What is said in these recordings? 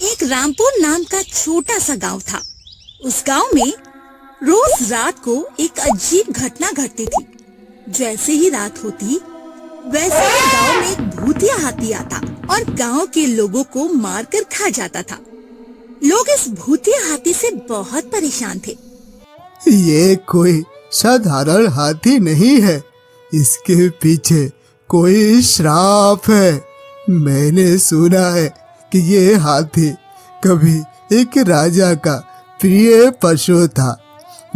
एक रामपुर नाम का छोटा सा गांव था। उस गांव में रोज रात को एक अजीब घटना घटती थी। जैसे ही रात होती वैसे ही गांव में एक भूतिया हाथी आता और गांव के लोगों को मारकर खा जाता था। लोग इस भूतिया हाथी से बहुत परेशान थे। ये कोई साधारण हाथी नहीं है, इसके पीछे कोई श्राप है। मैंने सुना है कि ये हाथी कभी एक राजा का प्रिय पशु था,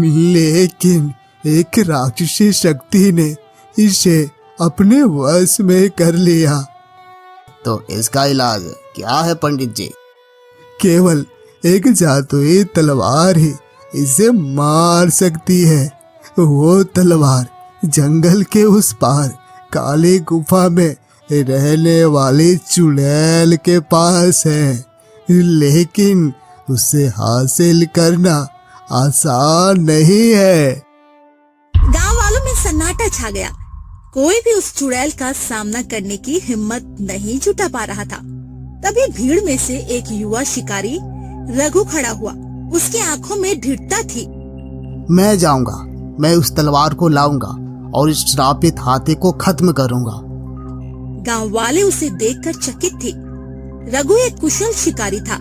लेकिन एक राक्षसी शक्ति ने इसे अपने वश में कर लिया। तो इसका इलाज क्या है पंडित जी? केवल एक जादुई तलवार ही इसे मार सकती है। वो तलवार जंगल के उस पार काली गुफा में रहने वाली चुड़ैल के पास है, लेकिन उसे हासिल करना आसान नहीं है। गांव वालों में सन्नाटा छा गया। कोई भी उस चुड़ैल का सामना करने की हिम्मत नहीं जुटा पा रहा था। तभी भीड़ में से एक युवा शिकारी रघु खड़ा हुआ। उसकी आंखों में दृढ़ता थी। मैं जाऊंगा, मैं उस तलवार को लाऊंगा और इस श्रापित हाथी को खत्म करूंगा। गांव वाले उसे देखकर चकित थे। रघु एक कुशल शिकारी था।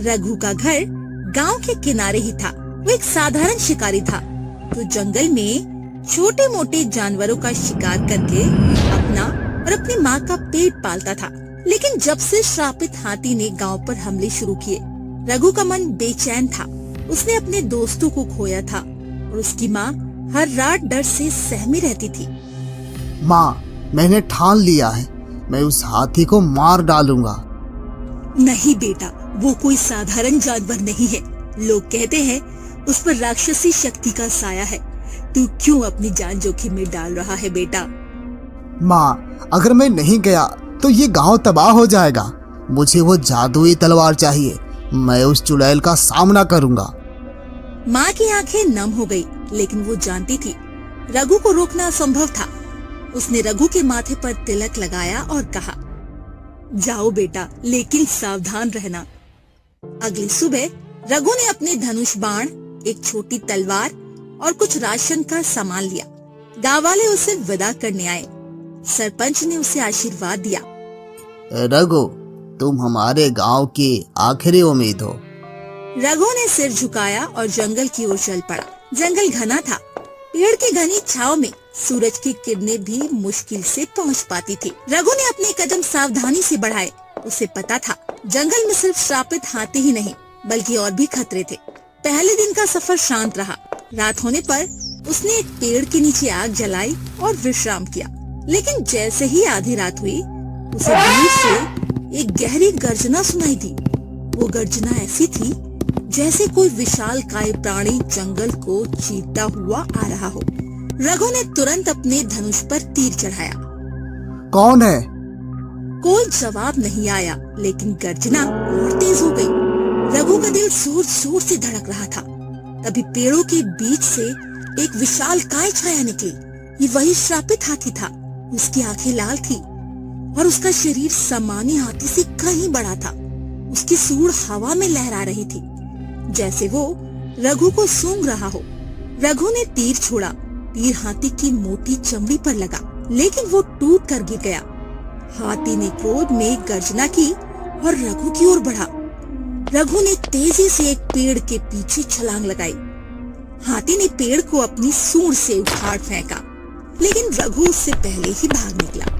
रघु का घर गांव के किनारे ही था। वो एक साधारण शिकारी था तो जंगल में छोटे मोटे जानवरों का शिकार करके अपना और अपनी माँ का पेट पालता था। लेकिन जब से श्रापित हाथी ने गांव पर हमले शुरू किए, रघु का मन बेचैन था। उसने अपने दोस्तों को खोया था और उसकी माँ हर रात डर से सहमी रहती थी। माँ, मैंने ठान लिया है, मैं उस हाथी को मार डालूंगा। नहीं बेटा, वो कोई साधारण जानवर नहीं है। लोग कहते हैं उस पर राक्षसी शक्ति का साया है। तू क्यों अपनी जान जोखिम में डाल रहा है बेटा? माँ, अगर मैं नहीं गया तो ये गांव तबाह हो जाएगा। मुझे वो जादुई तलवार चाहिए। मैं उस चुड़ैल का सामना करूंगा। माँ की आंखें नम हो गई, लेकिन वो जानती थी रघु को रोकना असंभव था। उसने रघु के माथे पर तिलक लगाया और कहा, जाओ बेटा, लेकिन सावधान रहना। अगली सुबह रघु ने अपने धनुष बाण, एक छोटी तलवार और कुछ राशन का सामान लिया। गांव वाले उसे विदा करने आए। सरपंच ने उसे आशीर्वाद दिया। रघु, तुम हमारे गांव की आखिरी उम्मीद हो। रघु ने सिर झुकाया और जंगल की ओर चल पड़ा। जंगल घना था। पेड़ की घनी छांव में सूरज की किरणें भी मुश्किल से पहुंच पाती थी। रघु ने अपने कदम सावधानी से बढ़ाए। उसे पता था जंगल में सिर्फ श्रापित हाथी ही नहीं बल्कि और भी खतरे थे। पहले दिन का सफर शांत रहा। रात होने पर उसने एक पेड़ के नीचे आग जलाई और विश्राम किया। लेकिन जैसे ही आधी रात हुई, उसे दूर से एक गहरी गर्जना सुनाई दी। वो गर्जना ऐसी थी जैसे कोई विशाल काय प्राणी जंगल को चीरता हुआ आ रहा हो। रघु ने तुरंत अपने धनुष पर तीर चढ़ाया। कौन है? कोई जवाब नहीं आया, लेकिन गर्जना और तेज हो गई। रघु का दिल जोर जोर से धड़क रहा था। तभी पेड़ों के बीच से एक विशाल काय छाया निकली। ये वही श्रापित हाथी था। उसकी आंखें लाल थी और उसका शरीर सामान्य हाथी से कहीं बड़ा था। उसकी सूंड हवा में लहरा रही थी, जैसे वो रघु को सूंघ रहा हो। रघु ने तीर छोड़ा। तीर हाथी की मोटी चमड़ी पर लगा, लेकिन वो टूट कर गिर गया। हाथी ने क्रोध में गर्जना की और रघु की ओर बढ़ा। रघु ने तेजी से एक पेड़ के पीछे छलांग लगाई। हाथी ने पेड़ को अपनी सूंड से उखाड़ फेंका, लेकिन रघु उससे पहले ही भाग निकला।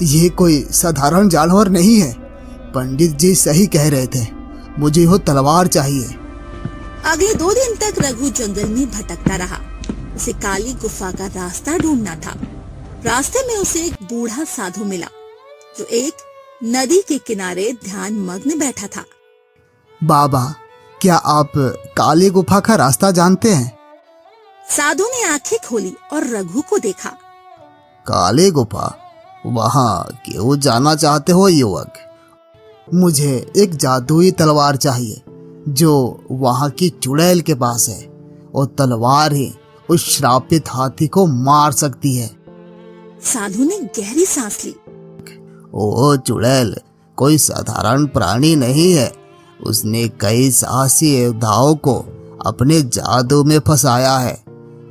ये कोई साधारण जानवर नहीं है। पंडित जी सही कह रहे थे, मुझे वो तलवार चाहिए। अगले 2 दिन तक रघु जंगल में भटकता रहा। उसे काली गुफा का रास्ता ढूंढना था। रास्ते में उसे एक बूढ़ा साधु मिला जो एक नदी के किनारे ध्यान मग्न बैठा था। बाबा, क्या आप काली गुफा का रास्ता जानते हैं? साधु ने आंखें खोली और रघु को देखा। काली गुफा? वहाँ क्यों जाना चाहते हो युवक? मुझे एक जादुई तलवार चाहिए जो वहाँ की चुड़ैल के पास है। वो तलवार ही उस श्रापित हाथी को मार सकती है। साधु ने गहरी सांस ली। ओ चुड़ैल कोई साधारण प्राणी नहीं है, उसने कई साहसी योद्धाओं को अपने जादू में फंसाया है।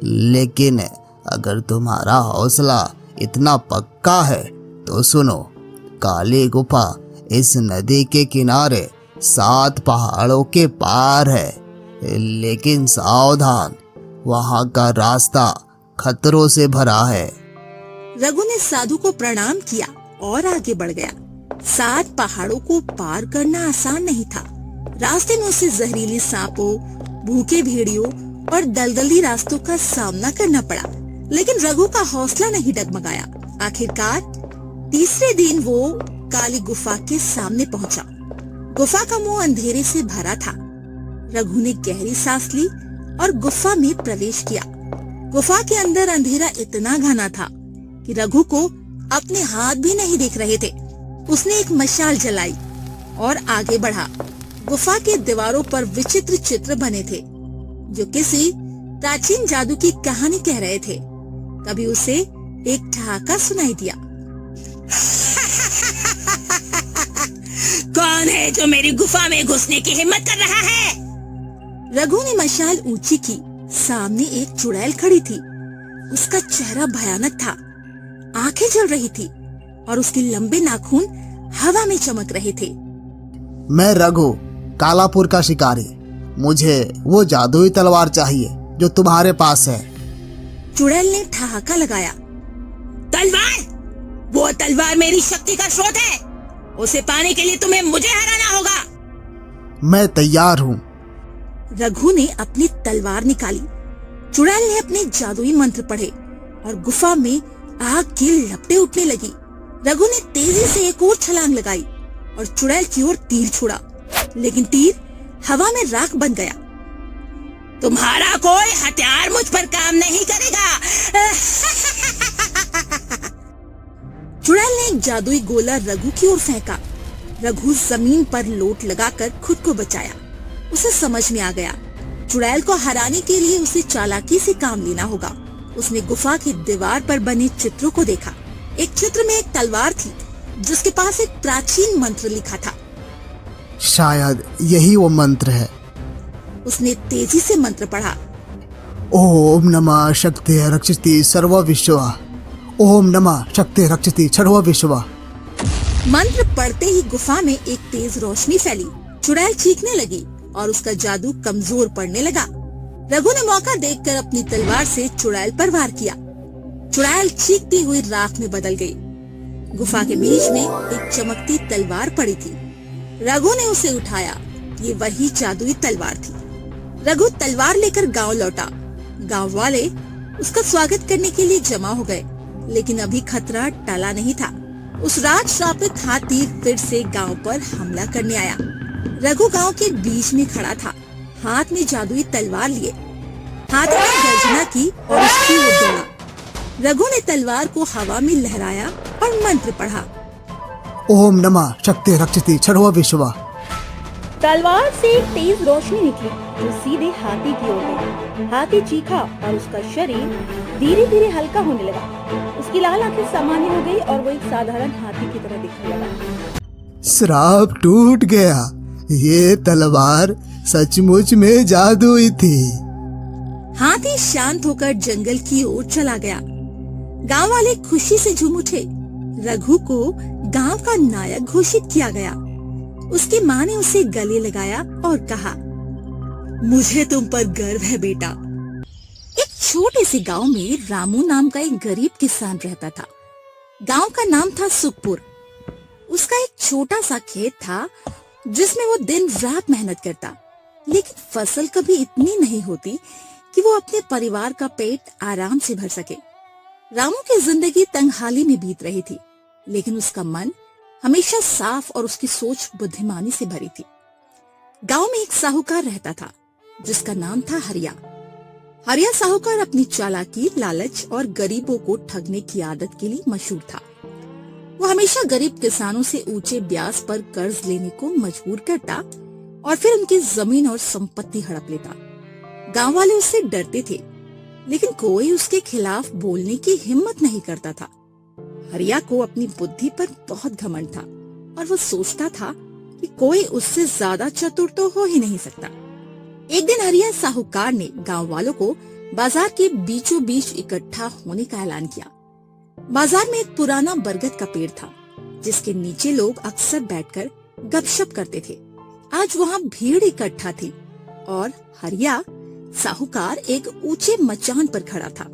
लेकिन अगर तुम्हारा हौसला इतना पक्का है तो सुनो, काली गुफा इस नदी के किनारे 7 पहाड़ों के पार है। लेकिन सावधान, वहां का रास्ता खतरों से भरा है। रघु ने साधु को प्रणाम किया और आगे बढ़ गया। 7 पहाड़ों को पार करना आसान नहीं था। रास्ते में उसे जहरीली सांपों, भूखे भेड़ियों और दलदली रास्तों का सामना करना पड़ा, लेकिन रघु का हौसला नहीं डगमगाया। आखिरकार तीसरे दिन वो काली गुफा के सामने पहुंचा। गुफा का मुंह अंधेरे से भरा था। रघु ने गहरी सांस ली और गुफा में प्रवेश किया। गुफा के अंदर अंधेरा इतना घना था कि रघु को अपने हाथ भी नहीं दिख रहे थे। उसने एक मशाल जलाई और आगे बढ़ा। गुफा के दीवारों पर विचित्र चित्र बने थे जो किसी प्राचीन जादू की कहानी कह रहे थे। तभी उसे एक ठहाका सुनाई दिया। कौन है जो मेरी गुफा में घुसने की हिम्मत कर रहा है? रघु ने मशाल ऊंची की। सामने एक चुड़ैल खड़ी थी। उसका चेहरा भयानक था, आंखें जल रही थी और उसके लंबे नाखून हवा में चमक रहे थे। मैं रघु, कालापुर का शिकारी। मुझे वो जादुई तलवार चाहिए जो तुम्हारे पास है। चुड़ैल ने ठहाका लगाया। तलवार? वो तलवार मेरी शक्ति का स्रोत है। उसे पाने के लिए तुम्हें मुझे हराना होगा। मैं तैयार हूँ। रघु ने अपनी तलवार निकाली। चुड़ैल ने अपने जादुई मंत्र पढ़े और गुफा में आग की लपटें उठने लगी। रघु ने तेजी से एक और छलांग लगाई और चुड़ैल की ओर तीर छोड़ा, लेकिन तीर हवा में राख बन गया। तुम्हारा कोई हथियार मुझ पर काम नहीं करेगा। चुड़ैल ने एक जादुई गोला रघु की ओर फेंका। रघु जमीन पर लोट लगाकर खुद को बचाया। उसे समझ में आ गया, चुड़ैल को हराने के लिए उसे चालाकी से काम लेना होगा। उसने गुफा की दीवार पर बने चित्रों को देखा। एक चित्र में एक तलवार थी जिसके पास एक प्राचीन मंत्र लिखा था। शायद यही वो मंत्र है। उसने तेजी से मंत्र पढ़ा। ओम नमः शक्ति रक्षति सर्व विश्व। ओम नमः शक्ति रक्षति सर्व विश्व। मंत्र पढ़ते ही गुफा में एक तेज रोशनी फैली। चुड़ैल चीखने लगी और उसका जादू कमजोर पड़ने लगा। रघु ने मौका देखकर अपनी तलवार से चुड़ैल पर वार किया। चुड़ैल चीखती हुई राख में बदल गई। गुफा के बीच में एक चमकती तलवार पड़ी थी। रघु ने उसे उठाया। ये वही जादुई तलवार थी। रघु तलवार लेकर गांव लौटा। गांव वाले उसका स्वागत करने के लिए जमा हो गए, लेकिन अभी खतरा टला नहीं था। उस रात श्रापित हाथी फिर से गांव पर हमला करने आया। रघु गांव के बीच में खड़ा था, हाथ में जादुई तलवार लिए। हाथी ने गर्जना की और उसकी ओर दौड़ा। रघु ने तलवार को हवा में लहराया और मंत्र पढ़ा। ओम नमः शक्ति रक्षति सर्व विश्व। तलवार से एक तेज रोशनी निकली जो सीधे हाथी की ओर गई। हाथी चीखा और उसका शरीर धीरे धीरे हल्का होने लगा। उसकी लाल आंखें सामान्य हो गई और वो एक साधारण हाथी की तरह दिखने लगा। श्राप टूट गया। ये तलवार सचमुच में जादुई थी। हाथी शांत होकर जंगल की ओर चला गया। गांव वाले खुशी से झूम उठे। रघु को गांव का नायक घोषित किया गया। उसकी माँ ने उसे गले लगाया और कहा, मुझे तुम पर गर्व है बेटा। एक छोटे से गांव में रामू नाम का एक गरीब किसान रहता था। गांव का नाम था सुखपुर। उसका एक छोटा सा खेत था जिसमें वो दिन रात मेहनत करता, लेकिन फसल कभी इतनी नहीं होती कि वो अपने परिवार का पेट आराम से भर सके। रामू की जिंदगी तंगहाली में बीत रही थी, लेकिन उसका मन हमेशा साफ और उसकी सोच बुद्धिमानी से भरी थी। गांव में एक साहूकार रहता था जिसका नाम था हरिया। हरिया साहूकार अपनी चालाकी, लालच और गरीबों को ठगने की आदत के लिए मशहूर था। वो हमेशा गरीब किसानों से ऊंचे ब्याज पर कर्ज लेने को मजबूर करता और फिर उनकी जमीन और संपत्ति हड़प लेता। गांव वाले उससे डरते थे, लेकिन कोई उसके खिलाफ बोलने की हिम्मत नहीं करता था। हरिया को अपनी बुद्धि पर बहुत घमंड था और वो सोचता था कि कोई उससे ज्यादा चतुर तो हो ही नहीं सकता। एक दिन हरिया साहूकार ने गांव वालों को बाजार के बीचों बीच इकट्ठा होने का ऐलान किया। बाजार में एक पुराना बरगद का पेड़ था, जिसके नीचे लोग अक्सर बैठकर गपशप करते थे। आज वहाँ भीड़ इकट्ठा थी और हरिया साहूकार एक ऊंचे मचान पर खड़ा था।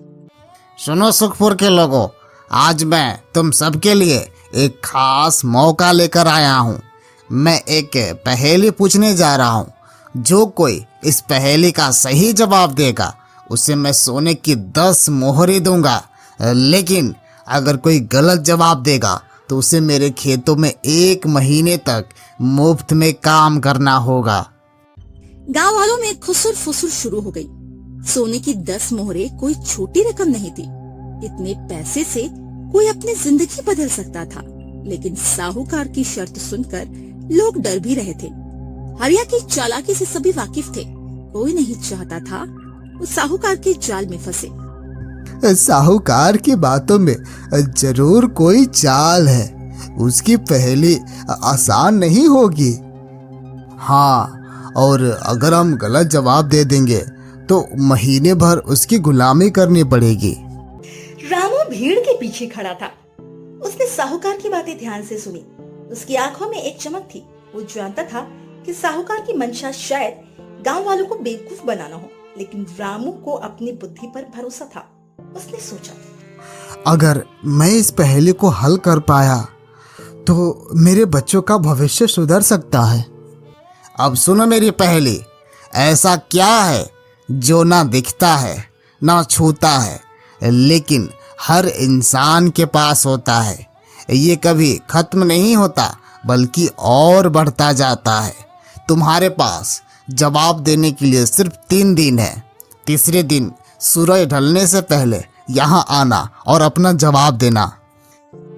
सुनो सुखपुर के लोगों, आज मैं तुम सबके लिए एक खास मौका लेकर आया हूँ। मैं एक पहेली पूछने जा रहा हूँ। जो कोई इस पहेली का सही जवाब देगा उसे मैं सोने की 10 मोहरें दूंगा, लेकिन अगर कोई गलत जवाब देगा तो उसे मेरे खेतों में 1 महीने तक मुफ्त में काम करना होगा। गांव वालों में खुसुर फुसुर शुरू हो गई। सोने की 10 मोहरें कोई छोटी रकम नहीं थी। इतने पैसे से कोई अपनी जिंदगी बदल सकता था, लेकिन साहूकार की शर्त सुनकर लोग डर भी रहे थे। हरिया की चालाकी से सभी वाकिफ थे। कोई नहीं चाहता था वो साहूकार के जाल में फंसे। साहूकार की बातों में जरूर कोई चाल है। उसकी पहेली आसान नहीं होगी। हाँ, और अगर हम गलत जवाब दे देंगे तो महीने भर उसकी गुलामी करनी पड़ेगी। रामू भीड़ के पीछे खड़ा था। उसने साहूकार की बातें ध्यान से सुनी। उसकी आंखों में एक चमक थी। वो जानता था कि साहूकार की मंशा शायद गांव वालों को बेवकूफ बनाना हो, लेकिन रामू को अपनी बुद्धि पर भरोसा था। उसने सोचा, अगर मैं इस पहेली को हल कर पाया तो मेरे बच्चों का भविष्य सुधर सकता है। अब सुनो मेरी पहेली। ऐसा क्या है जो ना दिखता है ना छूता है, लेकिन हर इंसान के पास होता है? ये कभी खत्म नहीं होता बल्कि और बढ़ता जाता है। तुम्हारे पास जवाब देने के लिए सिर्फ 3 दिन है। तीसरे दिन सूरज ढलने से पहले यहाँ आना और अपना जवाब देना।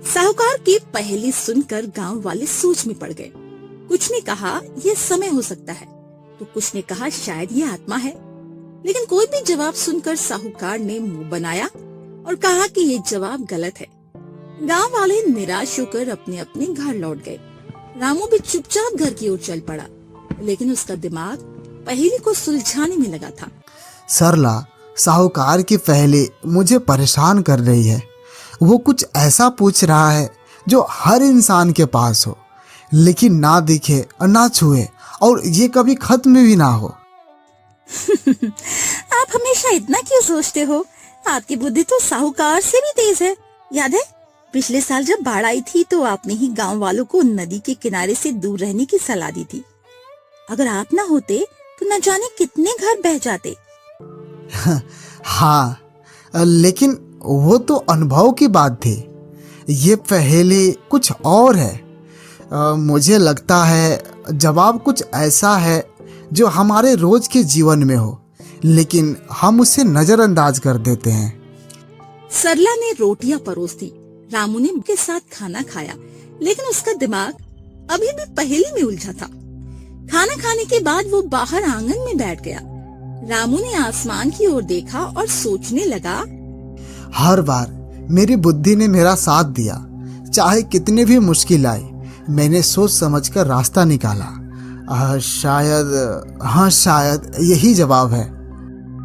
साहूकार की पहेली सुनकर गांव वाले सोच में पड़ गए। कुछ ने कहा यह समय हो सकता है, तो कुछ ने कहा शायद ये आत्मा है। लेकिन कोई भी जवाब सुनकर साहूकार ने मुंह बनाया और कहा कि ये जवाब गलत है। गांव वाले निराश होकर अपने अपने घर लौट गए। रामू भी चुपचाप घर की ओर चल पड़ा, लेकिन उसका दिमाग पहेली को सुलझाने में लगा था। सरला, साहूकार की पहेली मुझे परेशान कर रही है। वो कुछ ऐसा पूछ रहा है जो हर इंसान के पास हो, लेकिन ना दिखे और ना छुए, और ये कभी खत्म भी ना हो। आप हमेशा इतना क्यों सोचते हो? आपकी बुद्धि तो साहूकार से भी तेज है। याद है पिछले साल जब बाढ़ आई थी तो आपने ही गांव वालों को नदी के किनारे से दूर रहने की सलाह दी थी। अगर आप ना होते तो न जाने कितने घर बह जाते। हाँ, लेकिन वो तो अनुभव की बात थी। ये पहेली कुछ और है। मुझे लगता है जवाब कुछ ऐसा है जो हमारे रोज के जीवन में हो, लेकिन हम उसे नजरअंदाज कर देते हैं। सरला ने रोटियां परोस दी। रामू ने उनके साथ खाना खाया, लेकिन उसका दिमाग अभी भी पहेली में उलझा था। खाना खाने के बाद वो बाहर आंगन में बैठ गया। रामू ने आसमान की ओर देखा और सोचने लगा, हर बार मेरी बुद्धि ने मेरा साथ दिया। चाहे कितने भी मुश्किल आए, मैंने सोच समझकर रास्ता निकाला। शायद यही जवाब है।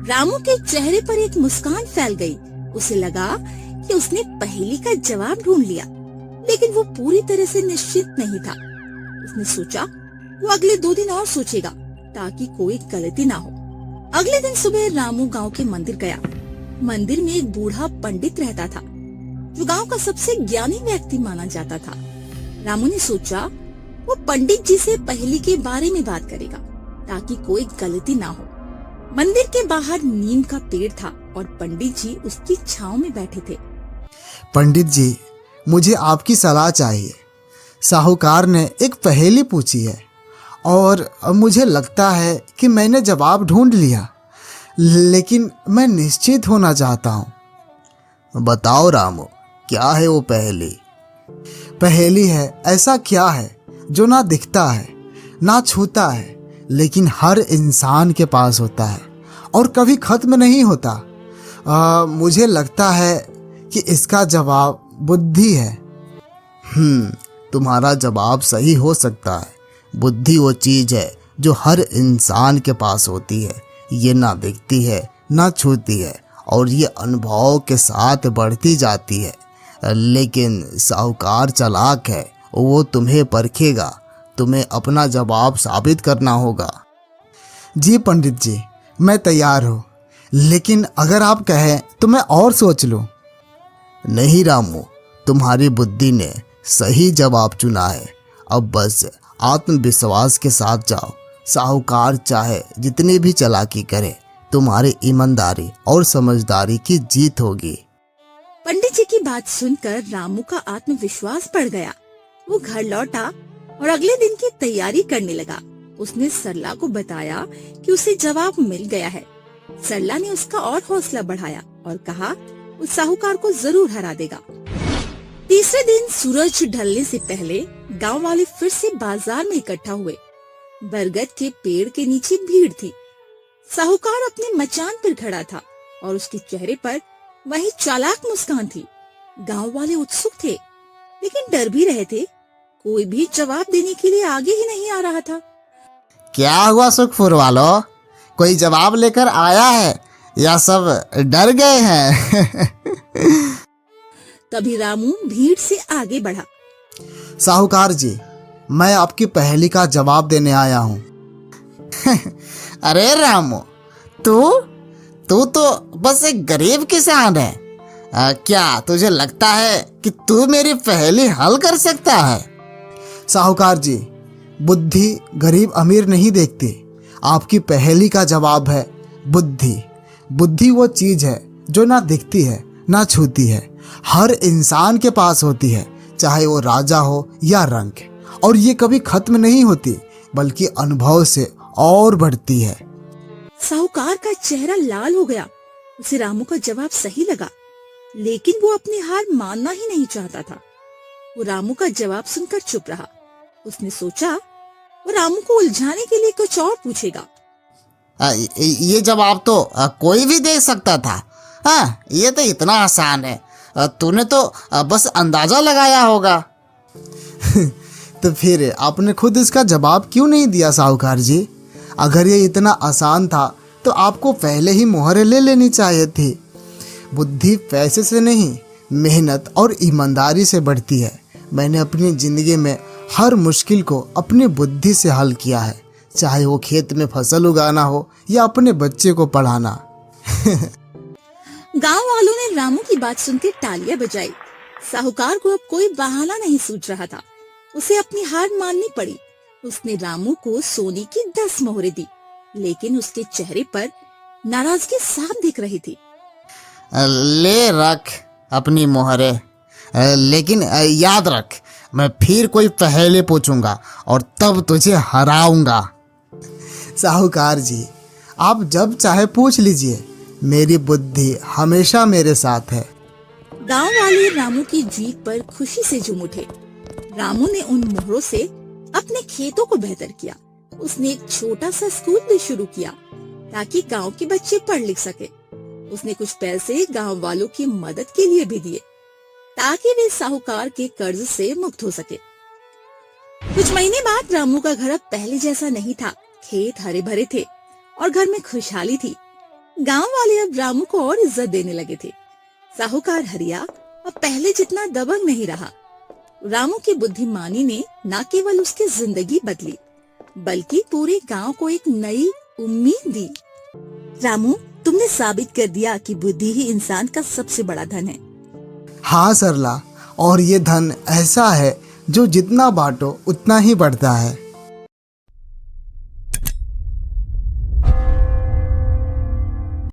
रामू के चेहरे पर एक मुस्कान फैल गई। उसे लगा कि उसने पहेली का जवाब ढूंढ लिया, लेकिन वो पूरी तरह से निश्चित नहीं था। उसने सोचा वो अगले 2 दिन और सोचेगा ताकि कोई गलती ना हो। अगले दिन सुबह रामू गांव के मंदिर गया। मंदिर में एक बूढ़ा पंडित रहता था, जो गांव का सबसे ज्ञानी व्यक्ति माना जाता था। रामू ने सोचा वो पंडित जी से पहेली के बारे में बात करेगा ताकि कोई गलती ना हो। मंदिर के बाहर नीम का पेड़ था और पंडित जी उसकी छांव में बैठे थे। पंडित जी, मुझे आपकी सलाह चाहिए। साहूकार ने एक पहेली पूछी है और मुझे लगता है कि मैंने जवाब ढूंढ लिया, लेकिन मैं निश्चित होना चाहता हूँ। बताओ रामू, क्या है वो पहेली? पहेली है, ऐसा क्या है जो ना दिखता है ना छूता है, लेकिन हर इंसान के पास होता है और कभी खत्म नहीं होता? मुझे लगता है कि इसका जवाब बुद्धि है। तुम्हारा जवाब सही हो सकता है, बुद्धि वो चीज है जो हर इंसान के पास होती है। ये ना दिखती है ना छूती है और ये अनुभव के साथ बढ़ती जाती है। लेकिन साहूकार चालाक है, वो तुम्हें परखेगा, तुम्हें अपना जवाब साबित करना होगा। जी पंडित जी, मैं तैयार हूँ, लेकिन अगर आप कहें तो मैं और सोच लूँ। नहीं रामू, तुम्हारी बुद्धि ने सही जवाब चुना है। अब बस आत्मविश्वास के साथ जाओ। साहूकार चाहे जितनी भी चालाकी करे, तुम्हारी ईमानदारी और समझदारी की जीत होगी। पंडित जी की बात सुनकर रामू का आत्मविश्वास बढ़ गया। वो घर लौटा और अगले दिन की तैयारी करने लगा। उसने सरला को बताया कि उसे जवाब मिल गया है। सरला ने उसका और हौसला बढ़ाया और कहा वो साहूकार को जरूर हरा देगा। तीसरे दिन सूरज ढलने से पहले गांव वाले फिर से बाजार में इकट्ठा हुए। बरगद के पेड़ के नीचे भीड़ थी। साहूकार अपने मचान पर खड़ा था और उसके चेहरे पर वही चालाक मुस्कान थी। गांव वाले उत्सुक थे, लेकिन डर भी रहे थे। कोई भी जवाब देने के लिए आगे ही नहीं आ रहा था। क्या हुआ सुखपुर वालों, कोई जवाब लेकर आया है या सब डर गए हैं? तभी रामू भीड़ से आगे बढ़ा। साहूकार जी, मैं आपकी पहेली का जवाब देने आया हूँ। अरे रामू, तू तो बस एक गरीब किसान है। क्या तुझे लगता है कि तू मेरी पहेली हल कर सकता है? साहूकार जी, बुद्धि गरीब अमीर नहीं देखती। आपकी पहेली का जवाब है बुद्धि। बुद्धि वो चीज है जो ना दिखती है ना छूती है, हर इंसान के पास होती है, चाहे वो राजा हो या रंक। और ये कभी खत्म नहीं होती, बल्कि अनुभव से और बढ़ती है। साहूकार का चेहरा लाल हो गया। उसे रामू का जवाब सही लगा, लेकिन वो अपनी हार मानना ही नहीं चाहता था। वो रामू का जवाब सुनकर चुप रहा। उसने सोचा वो रामू को उलझाने के लिए कुछ और पूछेगा। ये जवाब तो कोई भी दे सकता था। हाँ, ये तो इतना आसान है, तूने तो बस अंदाजा लगाया होगा। तो फिर आपने खुद इसका जवाब क्यों नहीं दिया साहूकार जी? अगर ये इतना आसान था तो आपको पहले ही मोहरे ले लेनी चाहिए थी। बुद्धि पैसे से नहीं, मेहनत और ईमानदारी से बढ़ती है। मैंने अपनी जिंदगी में हर मुश्किल को अपनी बुद्धि से हल किया है, चाहे वो खेत में फसल उगाना हो या अपने बच्चे को पढ़ाना। गांव वालों ने रामू की बात सुनकर तालियां बजाई। साहूकार को अब कोई बहाना नहीं सूझ रहा था। उसे अपनी हार माननी पड़ी। उसने रामू को सोने की 10 मोहरें दी, लेकिन उसके चेहरे पर नाराजगी साफ दिख रही थी। ले रख अपनी मोहरे, लेकिन याद रख, मैं फिर कोई पहेली पूछूंगा और तब तुझे हराऊंगा। साहूकार जी, आप जब चाहे पूछ लीजिए, मेरी बुद्धि हमेशा मेरे साथ है। गांव वाले रामू की जीत पर खुशी से झूम उठे। रामू ने उन मोहरों से अपने खेतों को बेहतर किया। उसने एक छोटा सा स्कूल भी शुरू किया ताकि गांव के बच्चे पढ़ लिख सके। उसने कुछ पैसे गांव वालों की मदद के लिए भी दिए ताकि वे साहूकार के कर्ज से मुक्त हो सके। कुछ महीने बाद रामू का घर अब पहले जैसा नहीं था। खेत हरे भरे थे और घर में खुशहाली थी। गांव वाले अब रामू को और इज्जत देने लगे थे। साहूकार हरिया अब पहले जितना दबंग नहीं रहा। रामू की बुद्धिमानी ने न केवल उसकी जिंदगी बदली, बल्कि पूरे गांव को एक नई उम्मीद दी। रामू, तुमने साबित कर दिया कि बुद्धि ही इंसान का सबसे बड़ा धन है। हाँ सरला, और ये धन ऐसा है जो जितना बांटो उतना ही बढ़ता है।